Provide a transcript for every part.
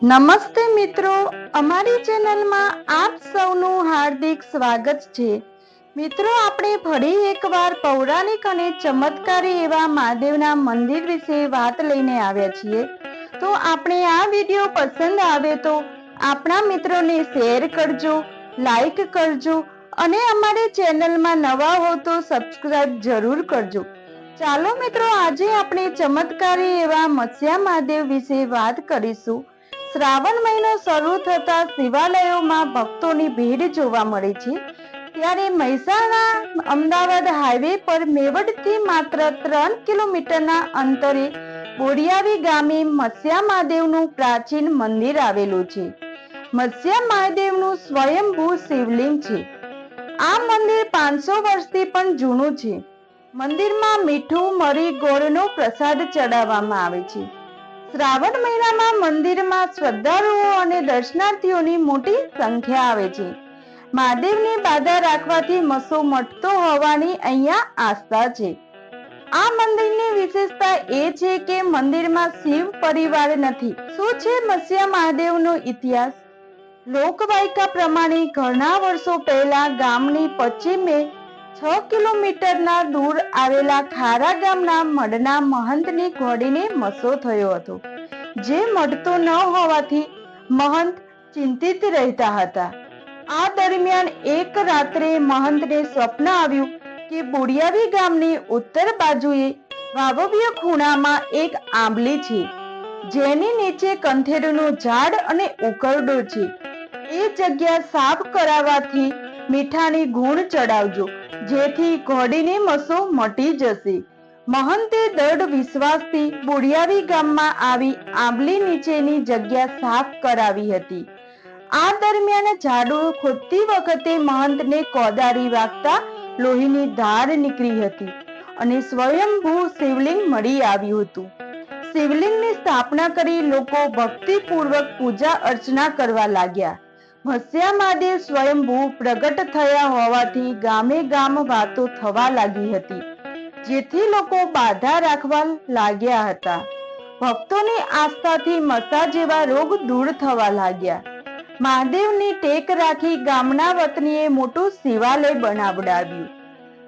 નમસ્તે મિત્રો, અમારી ચેનલમાં આપ સૌનું હાર્દિક સ્વાગત છે। મિત્રો, આપણે ફરી એકવાર પૌરાણિક અને ચમત્કારી એવા મહાદેવના મંદિર વિશે વાત લઈને આવ્યા છીએ। તો આપણે આ વિડીયો પસંદ આવે તો આપણા મિત્રોને શેર કરજો, લાઈક કરજો અને અમારી ચેનલમાં નવા હો તો સબસ્ક્રાઇબ જરૂર કરજો। ચાલો મિત્રો, આજે આપણે ચમત્કારી એવા મત્સ્યા મહાદેવ વિશે વાત કરીશું। શ્રાવણ મહિનો શરૂ થતા શિવાલયોમાં ભક્તોની ભીડ જોવા મળે છે। ત્યારે મહેસાણા અમદાવાદ હાઈવે પર મેવડથી માત્ર 3 કિલોમીટરના અંતરે બોડિયાવી ગામે મત્સ્યા મહાદેવનું પ્રાચીન મંદિર આવેલું છે। મત્સ્યા મહાદેવનું સ્વયંભૂ શિવલિંગ છે। આ મંદિર 500 વર્ષથી પણ જૂનું છે। મંદિરમાં મીઠું, મરી, ગોળનો પ્રસાદ ચડાવવામાં આવે છે। શ્રાવણ મહિનામાં મંદિરમાં શ્રદ્ધાળુઓ અને દર્શનાર્થીઓની મોટી સંખ્યા આવે છે। મહાદેવની બાધા રાખવાથી મસો મટતો હોવાની અહીંયા આસ્થા છે। આ મંદિરની વિશેષતા એ છે કે મંદિરમાં શિવ પરિવાર નથી। શું છે મત્સ્યા મહાદેવનો ઇતિહાસ? લોકવાયકા પ્રમાણે ઘણા વર્ષો પહેલા ગામની પશ્ચિમે 6 કિલોમીટરના દૂર આવેલા ખારા ગામના મઢના મહંતની ઘોડીને મસો થયો હતો। જે મટતો ન હોવાથી મહંત ચિંતિત રહેતા હતા। આ દરમિયાન એક રાત્રે મહંતને સ્વપ્ન આવ્યું કે બોડિયાવી ગામની ઉત્તર બાજુએ વાવવ્ય ખૂણામાં એક આંબલી છે, જેની નીચે કંથેરનું ઝાડ અને ઉકરડો છે। એ જગ્યા સાફ કરાવવાથી મીઠાની ગુણ ચડાવજો, જેથી ઘોડીને મસો મટી જશે। મહંતે દૃઢ વિશ્વાસથી બોડિયાવી ગામમાં આવી આંબલી નીચેની જગ્યા સાફ કરાવી હતી। આ દરમિયાન ઝાડુ ખોદતી વખતે મહંતને કોદાળી વાગતા લોહીની ધાર નીકળી હતી અને સ્વયંભૂ શિવલિંગ મળી આવ્યું હતું। શિવલિંગની સ્થાપના કરી લોકો ભક્તિપૂર્વક પૂજા અર્ચના કરવા લાગ્યા। મત્સ્યા મહાદેવ સ્વયંભૂ પ્રગટ થયા હોવાથી ગામે ગામ વાતો થવા લાગી હતી, જેથી લોકો બાધા રાખવા લાગ્યા હતા। ભક્તોની આસ્થાથી મસા જેવા રોગ દૂર થવા લાગ્યા। મહાદેવની ટેક રાખી ગામના વતનીએ મોટું શિવાલય બનાવડાવ્યું।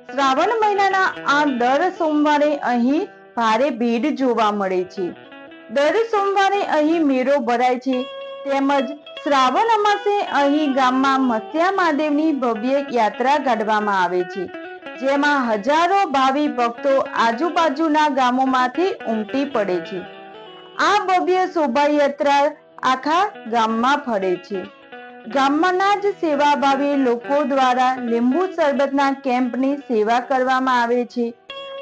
શ્રાવણ મહિનાના આ દર સોમવારે અહીં ભારે ભીડ જોવા મળે છે। દર સોમવારે અહીં મેળો ભરાય છે, તેમજ શ્રાવણ અમાસે અહીં ગામમાં મત્સ્યા મહાદેવની ભવ્ય યાત્રા કાઢવામાં આવે છે, જેમાં હજારો ભાવિ ભક્તો આજુબાજુના ગામોમાંથી ઉમટી પડે છે। આ ભવ્ય શોભાયાત્રા આખા ગામમાં ફરે છે। ગામના જ સેવાભાવી લોકો દ્વારા લીંબુ શરબતના કેમ્પની સેવા કરવામાં આવે છે।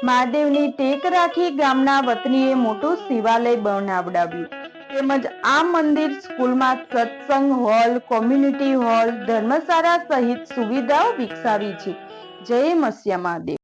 મહાદેવની ટેક રાખી ગામના વતનીએ મોટું શિવાલય બનાવડાવ્યું, તેમજ આ મંદિર સ્કૂલમાં સત્સંગ હોલ, કોમ્યુનિટી હોલ, ધર્મશાળા સહિત સુવિધાઓ વિકસાવી છે। જય મત્સ્યા મહાદેવ।